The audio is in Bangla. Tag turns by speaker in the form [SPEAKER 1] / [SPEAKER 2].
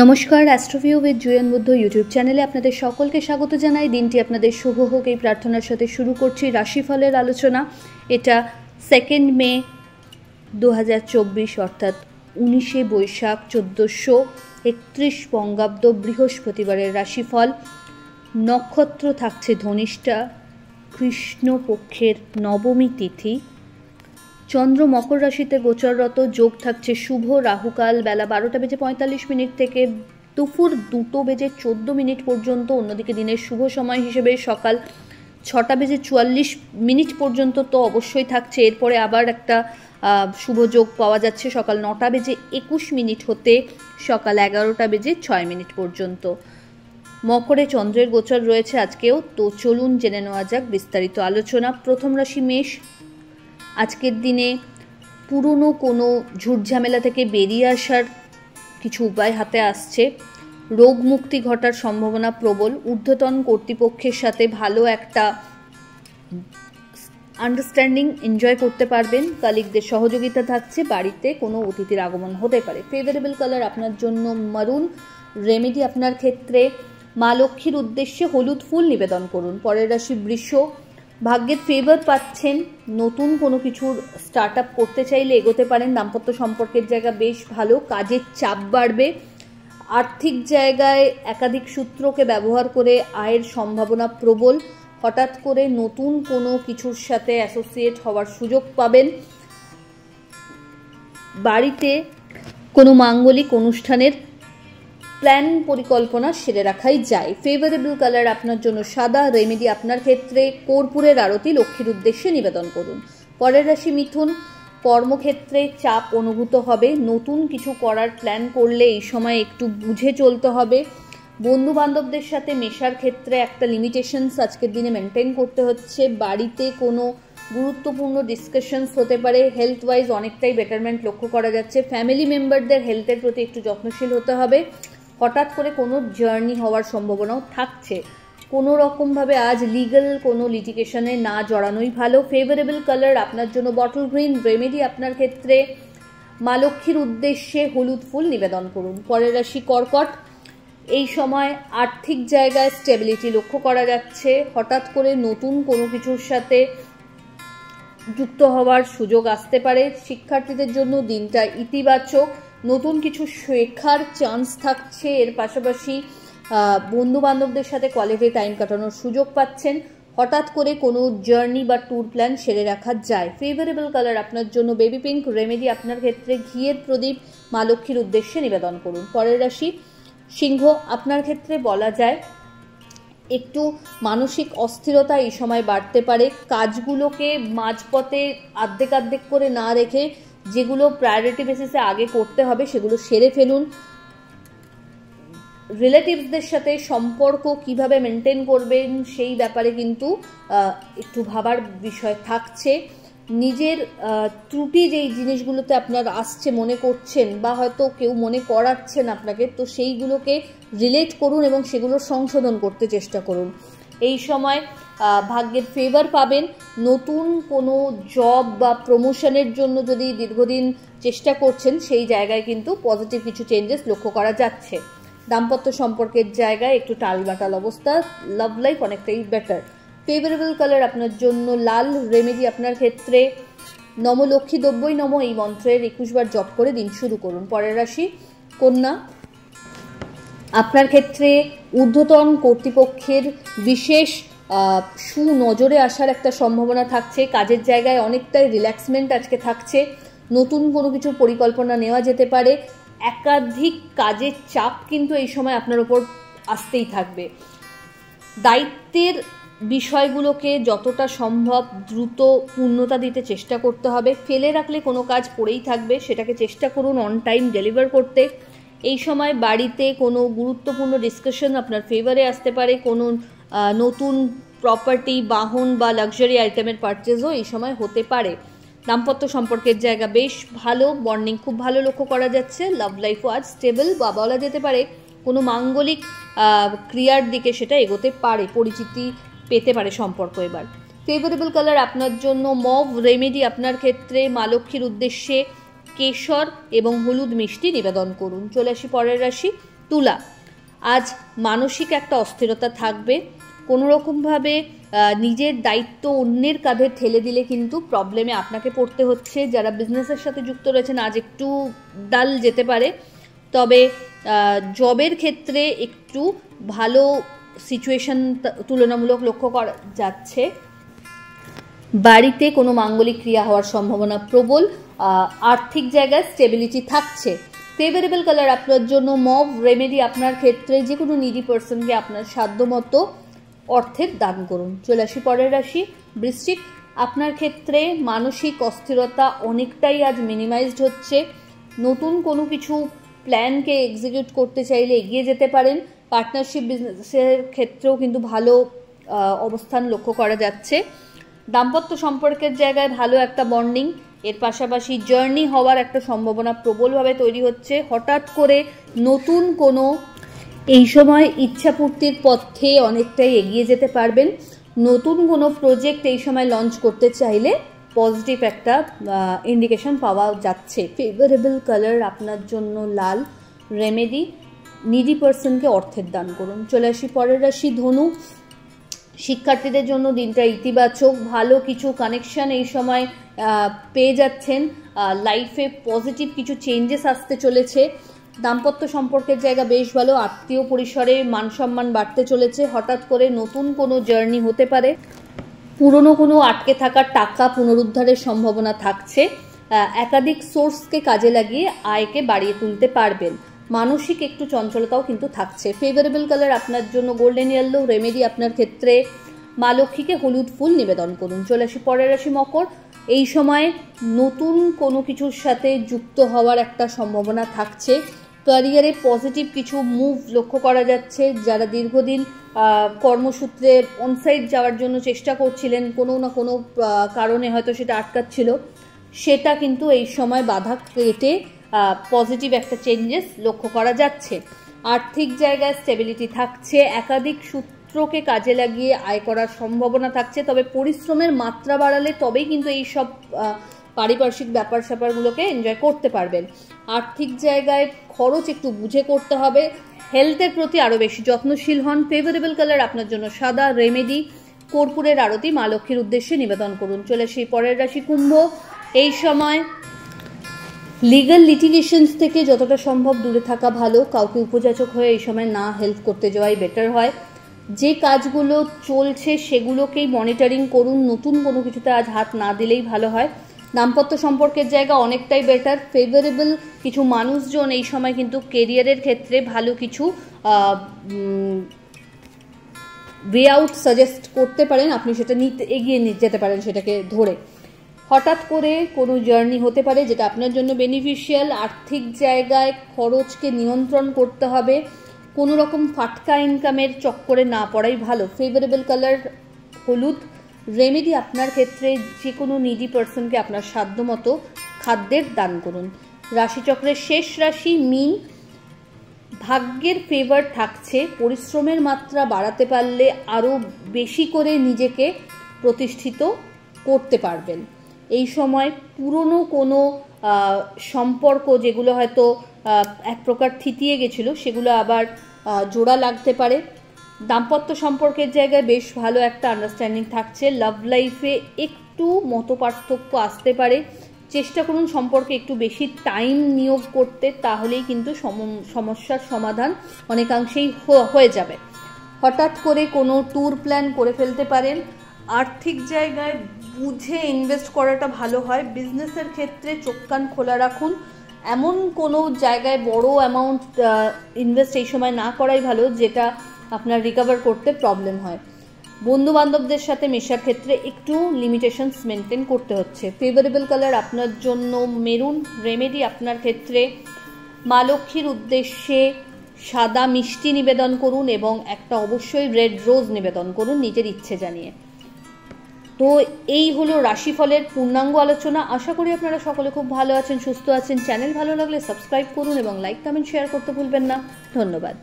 [SPEAKER 1] নমস্কার, অ্যাস্ট্রোভিউ উইথ জুয়েন বুদ্ধ ইউটিউব চ্যানেলে আপনাদের সকলকে স্বাগত জানাই। দিনটি আপনাদের শুভ হোক এই প্রার্থনার সাথে শুরু করছি রাশিফলের আলোচনা। এটা 2 মে 2024 অর্থাৎ 19শে বৈশাখ 1431 বঙ্গাব্দ বৃহস্পতিবারের রাশিফল। নক্ষত্র থাকছে ধনিষ্ঠা, কৃষ্ণপক্ষের নবমী তিথি। চন্দ্র মকর রাশিতে গোচররত, যোগ থাকছে শুভ রাহুকাল বেলা 12:45 থেকে দুপুর 2:14 পর্যন্ত। অন্যদিকে দিনের শুভ সময় হিসেবে সকাল 6:44 পর্যন্ত তো অবশ্যই থাকছে। এরপরে আবার একটা শুভ যোগ পাওয়া যাচ্ছে সকাল 9:21 হতে সকাল 11:06 পর্যন্ত। মকরে চন্দ্রের গোচর রয়েছে আজকেও। তো চলুন জেনে নেওয়া যাক বিস্তারিত আলোচনা। প্রথম রাশি মেষ। আজকের দিনে পুরনো কোনো ঝুটঝামেলা থেকে বেরিয়ে আসার কিছু উপায় হাতে আসছে। রোগ মুক্তি ঘটার সম্ভাবনা প্রবল। ঊর্ধ্বতন কর্তৃপক্ষের সাথে ভালো একটা আন্ডারস্ট্যান্ডিং এনজয় করতে পারবেন। কালিকদের সহযোগিতা থাকছে। বাড়িতে কোনো অতিথির আগমন হতে পারে। ফেভারেবল কালার আপনার জন্য মারুন। রেমেডি আপনার ক্ষেত্রে মা লক্ষ্মীর উদ্দেশ্যে হলুদ ফুল নিবেদন করুন। পরের রাশি বৃষ। ভাগ্যের ফেভার পাচ্ছেন। নতুন কোনো কিছুর স্টার্ট আপ করতে চাইলে এগোতে পারেন। দাম্পত্য সম্পর্কের জায়গা বেশ ভালো। কাজের চাপ বাড়বে। আর্থিক জায়গায় একাধিক সূত্রকে ব্যবহার করে আয়ের সম্ভাবনা প্রবল। হঠাৎ করে নতুন কোনো কিছুর সাথে অ্যাসোসিয়েট হওয়ার সুযোগ পাবেন। বাড়িতে কোনো মাঙ্গলিক অনুষ্ঠানের প্ল্যান পরিকল্পনা সেরে রাখাই যায়। ফেভারেবল কালার আপনার জন্য সাদা। রেমেডি আপনার ক্ষেত্রে কর্পূরের আরতি লক্ষ্মীর উদ্দেশ্যে নিবেদন করুন। পরের রাশি মিথুন। কর্মক্ষেত্রে চাপ অনুভূত হবে। নতুন কিছু করার প্ল্যান করলে এই সময় একটু বুঝে চলতে হবে। বন্ধু বান্ধবদের সাথে মেশার ক্ষেত্রে একটা লিমিটেশনস আজকের দিনে মেনটেন করতে হচ্ছে। বাড়িতে কোনো গুরুত্বপূর্ণ ডিসকাশনস হতে পারে। হেলথ ওয়াইজ অনেকটাই বেটারমেন্ট লক্ষ্য করা যাচ্ছে। ফ্যামিলি মেম্বারদের হেলথের প্রতি একটু যত্নশীল হতে হবে। হঠাৎ করে কোনো জার্নি হওয়ার সম্ভাবনাও থাকছে। কোনো রকমভাবে আজ লিগ্যাল কোনো লিটিগেশনে না জড়ানোই ভালো। ফেভারেবল কালার আপনার জন্য বটল গ্রিন। রেমেডি আপনার ক্ষেত্রে মা লক্ষ্মীর উদ্দেশ্যে হলুদ ফুল নিবেদন করুন। পরের রাশি কর্কট। এই সময় আর্থিক জায়গায় স্টেবিলিটি লক্ষ্য করা যাচ্ছে। হঠাৎ করে নতুন কোনো কিছুর সাথে যুক্ত হওয়ার সুযোগ আসতে পারে। শিক্ষার্থীদের জন্য দিনটা ইতিবাচক। নতুন কিছু শেখার চান্স থাকছে। এর পাশাপাশি বন্ধু বান্ধবদের সাথে কোয়ালিটি টাইম কাটানোর সুযোগ পাচ্ছেন। হঠাৎ করে কোনো জার্নি বা ট্যুর প্ল্যান সেরে রাখা যায়। ফেভারেবল কালার আপনার জন্য বেবি পিঙ্ক। রেমেডি আপনার ক্ষেত্রে ঘিয়ের প্রদীপ মা লক্ষ্মীর উদ্দেশ্যে নিবেদন করুন। পরের রাশি সিংহ। আপনার ক্ষেত্রে বলা যায় একটু মানসিক অস্থিরতা এই সময় বাড়তে পারে। কাজগুলোকে মাঝপথে আর্ধেক করে না রেখে যেগুলো প্রায়োরিটি বেসিসে আগে করতে হবে সেগুলো সেরে ফেলুন। রিলেটিভসদের সাথে সম্পর্ক কিভাবে মেনটেন করবেন সেই ব্যাপারে কিন্তু একটু ভাবার বিষয় থাকছে। নিজের ত্রুটি যেই জিনিসগুলোতে আপনার আসছে মনে করছেন বা হয়তো কেউ মনে করাচ্ছেন আপনাকে, তো সেইগুলোকে রিলেট করুন এবং সেগুলো সংশোধন করতে চেষ্টা করুন। এই সময় ভাগ্যের ফেভার পাবেন। নতুন কোনো জব বা প্রমোশনের জন্য যদি দীর্ঘদিন চেষ্টা করছেন সেই জায়গায় কিন্তু পজিটিভ কিছু চেঞ্জেস লক্ষ্য করা যাচ্ছে। দাম্পত্য সম্পর্কের জায়গায় একটু টালবাটাল অবস্থা। লাভ লাইফ অনেকটাই বেটার। ফেভারেবল কালার আপনার জন্য লাল। রেমেডি আপনার ক্ষেত্রে নম লক্ষ্মী দ্রব্যই নম এই মন্ত্রের 21 বার জপ করে দিন শুরু করুন। পরের রাশি কন্যা। আপনার ক্ষেত্রে ঊর্ধ্বতন কর্তৃপক্ষের বিশেষ সুনজরে আসার একটা সম্ভাবনা থাকছে। কাজের জায়গায় অনেকটাই রিল্যাক্সমেন্ট আজকে থাকছে। নতুন কোনো কিছুর পরিকল্পনা নেওয়া যেতে পারে। একাধিক কাজের চাপ কিন্তু এই সময় আপনার ওপর আসতেই থাকবে। দায়িত্বের বিষয়গুলোকে যতটা সম্ভব দ্রুত পূর্ণতা দিতে চেষ্টা করতে হবে। ফেলে রাখলে কোনো কাজ পড়েই থাকবে, সেটাকে চেষ্টা করুন অন টাইম ডেলিভার করতে। এই সময় বাড়িতে কোনো গুরুত্বপূর্ণ ডিসকাশন আপনার ফেভারে আসতে পারে। কোনো নতুন প্রপার্টি, বাহন বা লাক্সারি আইটেমের পারচেজও এই সময় হতে পারে। দাম্পত্য সম্পর্কের জায়গা বেশ ভালো। বন্ডিং খুব ভালো লক্ষ্য করা যাচ্ছে। লাভ লাইফও আজ স্টেবল বা বলা যেতে পারে কোনো মাঙ্গলিক ক্রিয়ার দিকে সেটা এগোতে পারে। পরিচিতি পেতে পারে সম্পর্ক এবার। ফেভারেবল কালার আপনার জন্য মভ। রেমেডি আপনার ক্ষেত্রে মা লক্ষ্মীর উদ্দেশ্যে কেশর এবং হলুদ মিষ্টি নিবেদন করুন। চলে আসি পরের রাশি তুলা, আজ মানসিক একটা অস্থিরতা থাকবে। কোনো রকমভাবে নিজের দায়িত্ব অন্যের কাঁধে ঠেলে দিলে কিন্তু প্রবলেমে আপনাকে পড়তে হচ্ছে। যারা বিজনেসের সাথে যুক্ত রয়েছেন আজ একটু ডাল যেতে পারে, তবে জবের ক্ষেত্রে একটু ভালো সিচুয়েশন তুলনামূলক লক্ষ্য করা যাচ্ছে। বাড়িতে কোনো মাঙ্গলিক ক্রিয়া হওয়ার সম্ভাবনা প্রবল। আর্থিক জায়গায় স্টেবিলিটি থাকছে। ফেভারেবল কালার আপনার জন্য মভ। রেমেডি আপনার ক্ষেত্রে যে কোনো নিডি পার্সনকে আপনার সাধ্যমতো অর্থের দান করুন। চলে আসি পরের রাশি বৃশ্চিক। আপনার ক্ষেত্রে মানসিক অস্থিরতা অনেকটাই আজ মিনিমাইজড হচ্ছে। নতুন কোনো কিছু প্ল্যানকে এক্সিকিউট করতে চাইলে এগিয়ে যেতে পারেন। পার্টনারশিপ বিজনেসের ক্ষেত্রেও কিন্তু ভালো অবস্থান লক্ষ্য করা যাচ্ছে। দাম্পত্য সম্পর্কের জায়গায় ভালো একটা বন্ডিং, এর পাশাপাশি জার্নি হওয়ার একটা সম্ভাবনা প্রবলভাবে তৈরি হচ্ছে। হঠাৎ করে নতুন কোনো এই সময় ইচ্ছাপূর্তির পথে অনেকটাই এগিয়ে যেতে পারবেন। নতুন কোনো প্রজেক্ট এই সময় লঞ্চ করতে চাইলে পজিটিভ একটা ইন্ডিকেশন পাওয়া যাচ্ছে। ফেভারেবল কালার আপনার জন্য লাল। রেমেডি নিডি পার্সনকে অর্থের দান করুন। চলে আসি পরের রাশি ধনু। শিক্ষার্থীদের জন্য দিনটা ইতিবাচক। ভালো কিছু কানেকশন এই সময় পেয়ে যাচ্ছেন। লাইফে পজিটিভ কিছু চেঞ্জেস আসতে চলেছে। দাম্পত্য সম্পর্কের জায়গা বেশ ভালো। আত্মীয় পরিসরে মান সম্মান বাড়তে চলেছে। হঠাৎ করে নতুন কোনো জার্নি হতে পারে। পুরনো কোনো আটকে থাকা টাকা পুনরুদ্ধারের সম্ভাবনা থাকছে। একাধিক সোর্সকে কাজে লাগিয়ে আয়কে বাড়িয়ে তুলতে পারবেন। মানসিক একটু চঞ্চলতাও কিন্তু থাকছে। ফেভারেবল কালার আপনার জন্য গোল্ডেন ইয়েলো। রেমেডি আপনার ক্ষেত্রে মা লক্ষ্মীকে হলুদ ফুল নিবেদন করুন। চলে আসি পরের রাশি মকর। এই সময় নতুন কোনো কিছুর সাথে যুক্ত হওয়ার একটা সম্ভাবনা থাকছে। ক্যারিয়ারে পজিটিভ কিছু মুভ লক্ষ্য করা যাচ্ছে। যারা দীর্ঘদিন কর্মসূত্রে অনসাইট যাওয়ার জন্য চেষ্টা করছিলেন, কোনো না কোনো কারণে হয়তো সেটা আটকাচ্ছিল, সেটা কিন্তু এই সময় বাধা কেটে পজিটিভ একটা চেঞ্জেস লক্ষ্য করা যাচ্ছে। আর্থিক জায়গায় স্টেবিলিটি থাকছে। একাধিক সূত্রকে কাজে লাগিয়ে আয় করার সম্ভাবনা থাকছে। তবে পরিশ্রমের মাত্রা বাড়ালে তবেই কিন্তু এই সব পারিপার্শ্বিক ব্যাপার স্যাপারগুলোকে এনজয় করতে পারবেন। আর্থিক জায়গায় খরচ একটু বুঝে করতে হবে। হেলথের প্রতি আরও বেশি যত্নশীল হন। ফেভারেবল কালার আপনার জন্য সাদা। রেমেডি কর্পূরের আরতি মা লক্ষ্মীর উদ্দেশ্যে নিবেদন করুন। চলে সেই পরের রাশি কুম্ভ। এই সময় লিগাল লিটিগেশনস থেকে যতটা সম্ভব দূরে থাকা ভালো। কাউকে উপযাচক হয়ে এই সময় না হেল্প করতে যাওয়াই বেটার হয়। যে কাজগুলো চলছে সেগুলোকেই মনিটরিং করুন। নতুন কোনো কিছুতে আজ হাত না দিলেই ভালো হয়। দাম্পত্য সম্পর্কের জায়গা অনেকটাই বেটার। ফেভারেবল কিছু মানুষজন এই সময় কিন্তু কেরিয়ারের ক্ষেত্রে ভালো কিছু ওয়ে আউট সাজেস্ট করতে পারেন। আপনি সেটা এগিয়ে যেতে পারেন সেটাকে ধরে। হঠাৎ করে কোনো জার্নি হতে পারে যেটা আপনার জন্য বেনিফিশিয়াল। আর্থিক জায়গায় খরচকে নিয়ন্ত্রণ করতে হবে। কোনো রকম ফাটকা ইনকামের চক্করে না পড়াই ভালো। ফেভারেবল কালার হলুদ। রেমেডি আপনার ক্ষেত্রে যে কোনো নিডি পার্সনকে আপনার সাধ্যমতো খাদ্যের দান করুন। রাশিচক্রের শেষ রাশি মীন। ভাগ্যের ফেভার থাকছে। পরিশ্রমের মাত্রা বাড়াতে পারলে আরও বেশি করে নিজেকে প্রতিষ্ঠিত করতে পারবেন। এই সময় পুরনো কোনো সম্পর্ক যেগুলো হয়তো এক প্রকার থিতিয়ে গেছিলো সেগুলো আবার জোড়া লাগতে পারে। দাম্পত্য সম্পর্কের জায়গায় বেশ ভালো একটা আন্ডারস্ট্যান্ডিং থাকছে। লাভ লাইফে একটু মতপার্থক্য আসতে পারে। চেষ্টা করুন সম্পর্কে একটু বেশি টাইম নিয়োগ করতে, তাহলেই কিন্তু সমস্যার সমাধান অনেকাংশেই হয়ে যাবে। হঠাৎ করে কোনো ট্যুর প্ল্যান করে ফেলতে পারেন। আর্থিক জায়গায় বুঝে ইনভেস্ট করাটা ভালো হয়। বিজনেসের ক্ষেত্রে চোখ কান খোলা রাখুন। এমন কোনো জায়গায় বড় অ্যামাউন্ট ইনভেস্ট এই সময় না করাই ভালো যেটা আপনার রিকভার করতে প্রবলেম হয়। বন্ধু বান্ধবদের সাথে মেশার ক্ষেত্রে একটু লিমিটেশনস মেনটেন করতে হচ্ছে। ফেভারেবল কালার আপনার জন্য মেরুন। রেমেডি আপনার ক্ষেত্রে মা লক্ষ্মীর উদ্দেশ্যে সাদা মিষ্টি নিবেদন করুন এবং একটা অবশ্যই রেড রোজ নিবেদন করুন নিজের ইচ্ছে জানিয়ে। তো এই হলো রাশিফলের পূর্ণাঙ্গ আলোচনা। আশা করি আপনারা সকলে খুব ভালো আছেন, সুস্থ আছেন। চ্যানেল ভালো লাগলে সাবস্ক্রাইব করুন এবং লাইক কমেন্ট শেয়ার করতে ভুলবেন না। ধন্যবাদ।